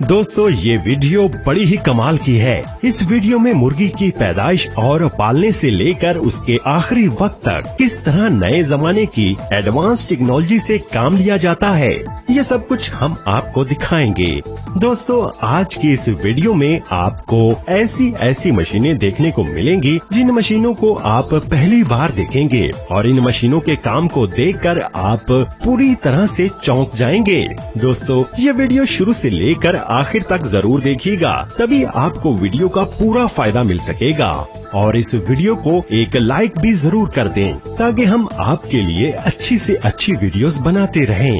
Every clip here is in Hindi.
दोस्तों ये वीडियो बड़ी ही कमाल की है। इस वीडियो में मुर्गी की पैदाइश और पालने से लेकर उसके आखिरी वक्त तक किस तरह नए जमाने की एडवांस टेक्नोलॉजी से काम लिया जाता है, ये सब कुछ हम आपको दिखाएंगे। दोस्तों आज की इस वीडियो में आपको ऐसी मशीनें देखने को मिलेंगी जिन मशीनों को आप पहली बार देखेंगे और इन मशीनों के काम को देखकर आप पूरी तरह से चौंक जाएंगे। दोस्तों ये वीडियो शुरू से लेकर आखिर तक जरूर देखिएगा, तभी आपको वीडियो का पूरा फायदा मिल सकेगा। और इस वीडियो को एक लाइक भी जरूर कर दें ताकि हम आपके लिए अच्छी से अच्छी वीडियोस बनाते रहें।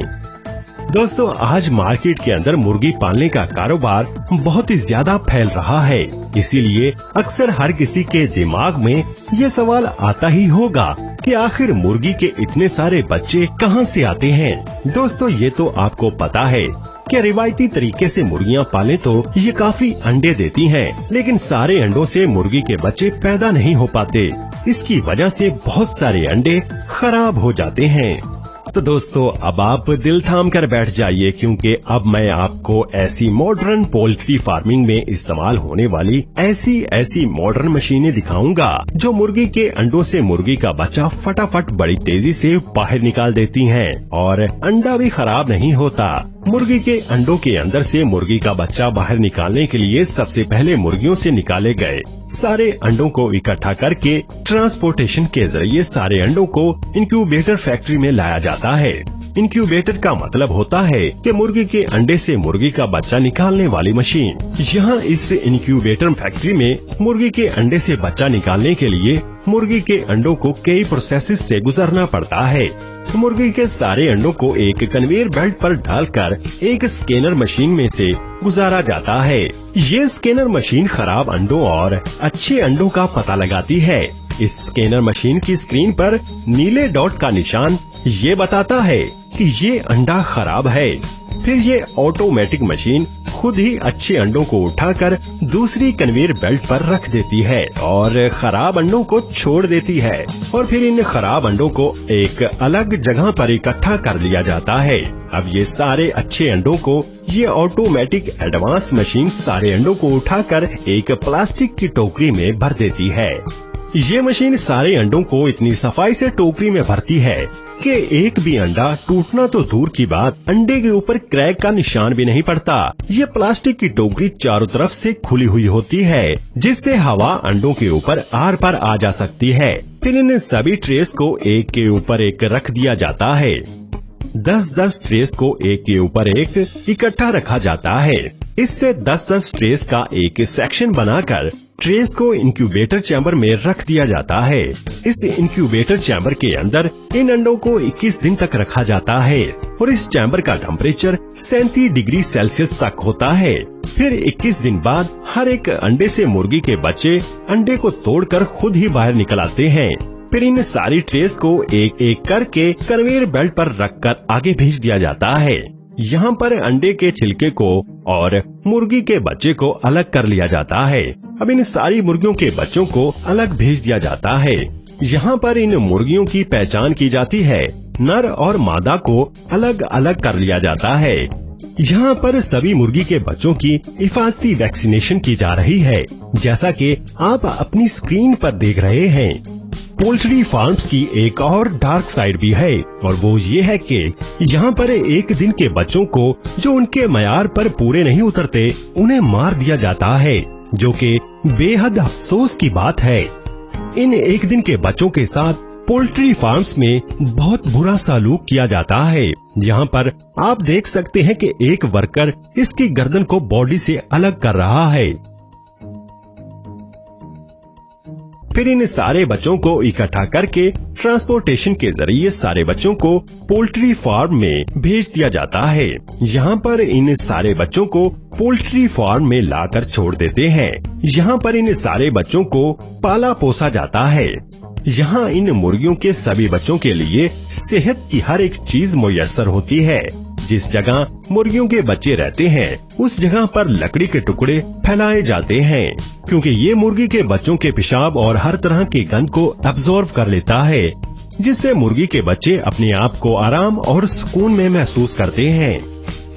दोस्तों आज मार्केट के अंदर मुर्गी पालने का कारोबार बहुत ही ज्यादा फैल रहा है, इसीलिए अक्सर हर किसी के दिमाग में ये सवाल आता ही होगा कि आखिर मुर्गी के इतने सारे बच्चे कहां से आते हैं। दोस्तों ये तो आपको पता है कि रिवायती तरीके से मुर्गियां पालें तो ये काफी अंडे देती हैं, लेकिन सारे अंडों से मुर्गी के बच्चे पैदा नहीं हो पाते। इसकी वजह से बहुत सारे अंडे खराब हो जाते हैं। तो दोस्तों अब आप दिल थाम कर बैठ जाइए, क्योंकि अब मैं आपको ऐसी मॉडर्न पोल्ट्री फार्मिंग में इस्तेमाल होने वाली ऐसी मॉडर्न मशीनें दिखाऊंगा जो मुर्गी के अंडों से मुर्गी का बच्चा फटाफट बड़ी तेजी से बाहर निकाल देती हैं और अंडा भी खराब नहीं होता। मुर्गी के अंडों के अंदर से मुर्गी का बच्चा बाहर निकालने के लिए सबसे पहले मुर्गियों से निकाले गए सारे अंडों को इकट्ठा करके ट्रांसपोर्टेशन के जरिए सारे अंडों को इंक्यूबेटर फैक्ट्री में लाया जाता है। इंक्यूबेटर का मतलब होता है कि मुर्गी के अंडे से मुर्गी का बच्चा निकालने वाली मशीन। यहाँ इस इंक्यूबेटर फैक्ट्री में मुर्गी के अंडे से बच्चा निकालने के लिए मुर्गी के अंडों को कई प्रोसेसेस से गुजरना पड़ता है। मुर्गी के सारे अंडों को एक कन्वेयर बेल्ट पर डालकर एक स्कैनर मशीन में से गुजारा जाता है। ये स्कैनर मशीन खराब अंडों और अच्छे अंडों का पता लगाती है। इस स्कैनर मशीन की स्क्रीन पर नीले डॉट का निशान ये बताता है कि ये अंडा खराब है। फिर ये ऑटोमेटिक मशीन खुद ही अच्छे अंडों को उठाकर दूसरी कन्वेयर बेल्ट पर रख देती है और खराब अंडों को छोड़ देती है और फिर इन खराब अंडों को एक अलग जगह पर इकट्ठा कर लिया जाता है। अब ये सारे अच्छे अंडों को ये ऑटोमेटिक एडवांस मशीन सारे अंडों को उठाकर एक प्लास्टिक की टोकरी में भर देती है। ये मशीन सारे अंडों को इतनी सफाई से टोकरी में भरती है कि एक भी अंडा टूटना तो दूर की बात, अंडे के ऊपर क्रैक का निशान भी नहीं पड़ता। ये प्लास्टिक की टोकरी चारों तरफ से खुली हुई होती है, जिससे हवा अंडों के ऊपर आर पार आ जा सकती है। फिर इन सभी ट्रेस को एक के ऊपर एक रख दिया जाता है। 10-10 ट्रेस को एक के ऊपर एक इकट्ठा रखा जाता है। इससे 10-10 ट्रेस का एक सेक्शन बनाकर ट्रेस को इंक्यूबेटर चैम्बर में रख दिया जाता है। इस इंक्यूबेटर चैम्बर के अंदर इन अंडों को 21 दिन तक रखा जाता है और इस चैम्बर का टेम्परेचर 37 डिग्री सेल्सियस तक होता है। फिर 21 दिन बाद हर एक अंडे से मुर्गी के बच्चे अंडे को तोड़कर खुद ही बाहर निकल आते हैं। फिर इन सारी ट्रेस को एक एक करके कन्वेयर बेल्ट पर रखकर आगे भेज दिया जाता है। यहाँ पर अंडे के छिलके को और मुर्गी के बच्चे को अलग कर लिया जाता है। अब इन सारी मुर्गियों के बच्चों को अलग भेज दिया जाता है। यहाँ पर इन मुर्गियों की पहचान की जाती है। नर और मादा को अलग अलग कर लिया जाता है। यहाँ पर सभी मुर्गी के बच्चों की हिफाजती वैक्सीनेशन की जा रही है, जैसा कि आप अपनी स्क्रीन पर देख रहे हैं। पोल्ट्री फार्म्स की एक और डार्क साइड भी है और वो ये है कि यहाँ पर एक दिन के बच्चों को जो उनके मयार पर पूरे नहीं उतरते उन्हें मार दिया जाता है, जो कि बेहद अफसोस की बात है। इन एक दिन के बच्चों के साथ पोल्ट्री फार्म्स में बहुत बुरा सलूक किया जाता है। यहाँ पर आप देख सकते हैं कि एक वर्कर इसकी गर्दन को बॉडी से अलग कर रहा है। फिर इन सारे बच्चों को इकट्ठा करके ट्रांसपोर्टेशन के जरिए सारे बच्चों को पोल्ट्री फार्म में भेज दिया जाता है। यहाँ पर इन सारे बच्चों को पोल्ट्री फार्म में लाकर छोड़ देते हैं। यहाँ पर इन सारे बच्चों को पाला पोसा जाता है। यहाँ इन मुर्गियों के सभी बच्चों के लिए सेहत की हर एक चीज मुयस्सर होती है। जिस जगह मुर्गियों के बच्चे रहते हैं उस जगह पर लकड़ी के टुकड़े फैलाए जाते हैं, क्योंकि ये मुर्गी के बच्चों के पेशाब और हर तरह के गंद को अब्सॉर्ब कर लेता है, जिससे मुर्गी के बच्चे अपने आप को आराम और सुकून में महसूस करते हैं।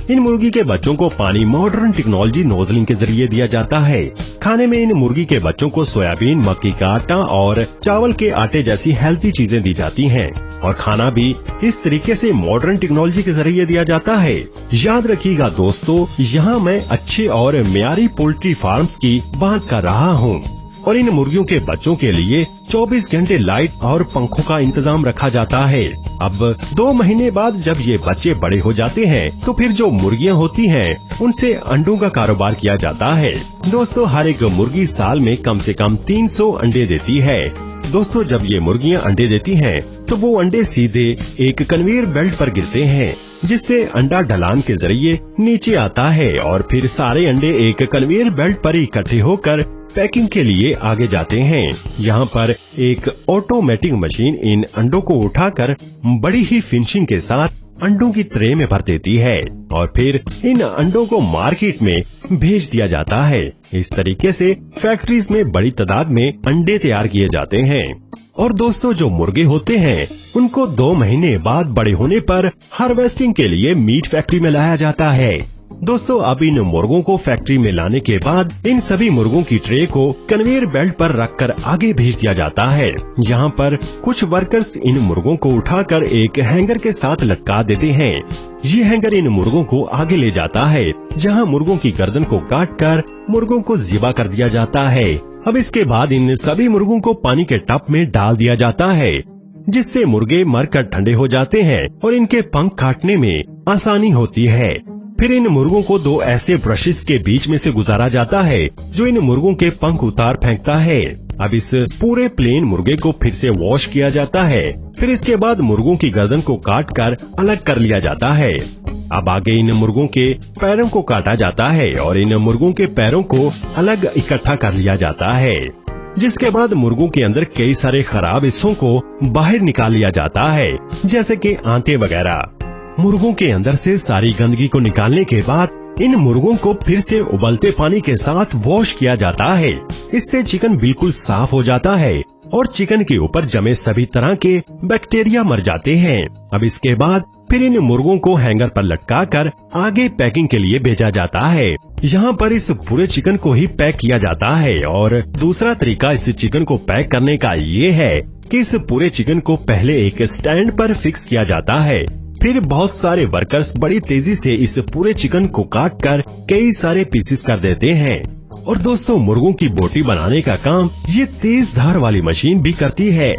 इन मुर्गी के बच्चों को पानी मॉडर्न टेक्नोलॉजी नोजलिंग के जरिए दिया जाता है। खाने में इन मुर्गी के बच्चों को सोयाबीन, मक्की का आटा और चावल के आटे जैसी हेल्थी चीजें दी जाती हैं और खाना भी इस तरीके से मॉडर्न टेक्नोलॉजी के जरिए दिया जाता है। याद रखिएगा दोस्तों, यहाँ मैं अच्छे और मियारी पोल्ट्री फार्म्स की बात कर रहा हूँ और इन मुर्गियों के बच्चों के लिए 24 घंटे लाइट और पंखों का इंतजाम रखा जाता है। अब 2 महीने बाद जब ये बच्चे बड़े हो जाते हैं तो फिर जो मुर्गियाँ होती हैं उनसे अंडों का कारोबार किया जाता है। दोस्तों, हर एक मुर्गी साल में कम से कम 300 अंडे देती है। दोस्तों, जब ये मुर्गियाँ अंडे देती हैं तो वो अंडे सीधे एक कन्वेयर बेल्ट पर गिरते हैं, जिससे अंडा ढलान के जरिए नीचे आता है और फिर सारे अंडे एक कन्वेयर बेल्ट पर इकट्ठे होकर पैकिंग के लिए आगे जाते हैं। यहाँ पर एक ऑटोमेटिक मशीन इन अंडों को उठाकर बड़ी ही फिनिशिंग के साथ अंडों की ट्रे में भर देती है और फिर इन अंडों को मार्केट में भेज दिया जाता है। इस तरीके से फैक्ट्रीज में बड़ी तादाद में अंडे तैयार किए जाते हैं। और दोस्तों, जो मुर्गे होते हैं उनको 2 महीने बाद बड़े होने पर हार्वेस्टिंग के लिए मीट फैक्ट्री में लाया जाता है। दोस्तों, अब इन मुर्गों को फैक्ट्री में लाने के बाद इन सभी मुर्गों की ट्रे को कन्वेयर बेल्ट पर रखकर आगे भेज दिया जाता है। यहाँ पर कुछ वर्कर्स इन मुर्गों को उठाकर एक हैंगर के साथ लटका देते हैं। ये हैंगर इन मुर्गों को आगे ले जाता है, जहाँ मुर्गों की गर्दन को काटकर मुर्गों को ज़िबा कर दिया जाता है। अब इसके बाद इन सभी मुर्गों को पानी के टब में डाल दिया जाता है, जिससे मुर्गे मरकर ठंडे हो जाते हैं और इनके पंख काटने में आसानी होती है। फिर इन मुर्गों को 2 ऐसे ब्रशेस के बीच में से गुजारा जाता है जो इन मुर्गों के पंख उतार फेंकता है। अब इस पूरे प्लेन मुर्गे को फिर से वॉश किया जाता है। फिर इसके बाद मुर्गों की गर्दन को काटकर अलग कर लिया जाता है। अब आगे इन मुर्गों के पैरों को काटा जाता है और इन मुर्गों के पैरों को अलग इकट्ठा कर लिया जाता है, जिसके बाद मुर्गों के अंदर कई सारे खराब हिस्सों को बाहर निकाल लिया जाता है, जैसे कि आंतें वगैरह। मुर्गों के अंदर से सारी गंदगी को निकालने के बाद इन मुर्गों को फिर से उबलते पानी के साथ वॉश किया जाता है। इससे चिकन बिल्कुल साफ हो जाता है और चिकन के ऊपर जमे सभी तरह के बैक्टीरिया मर जाते हैं। अब इसके बाद फिर इन मुर्गों को हैंगर पर लटकाकर आगे पैकिंग के लिए भेजा जाता है। यहाँ पर इस पूरे चिकन को ही पैक किया जाता है और दूसरा तरीका इस चिकन को पैक करने का ये है कि इस पूरे चिकन को पहले एक स्टैंड पर फिक्स किया जाता है। फिर बहुत सारे वर्कर्स बड़ी तेजी से इस पूरे चिकन को काटकर कई सारे पीसेस कर देते हैं। और दोस्तों, मुर्गों की बोटी बनाने का काम ये तेज धार वाली मशीन भी करती है।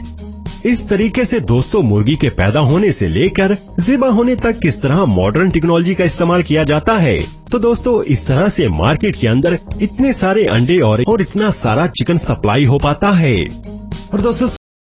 इस तरीके से दोस्तों, मुर्गी के पैदा होने से लेकर ज़िबा होने तक किस तरह मॉडर्न टेक्नोलॉजी का इस्तेमाल किया जाता है। तो दोस्तों, इस तरह से मार्केट के अंदर इतने सारे अंडे और इतना सारा चिकन सप्लाई हो पाता है। और दोस्तों,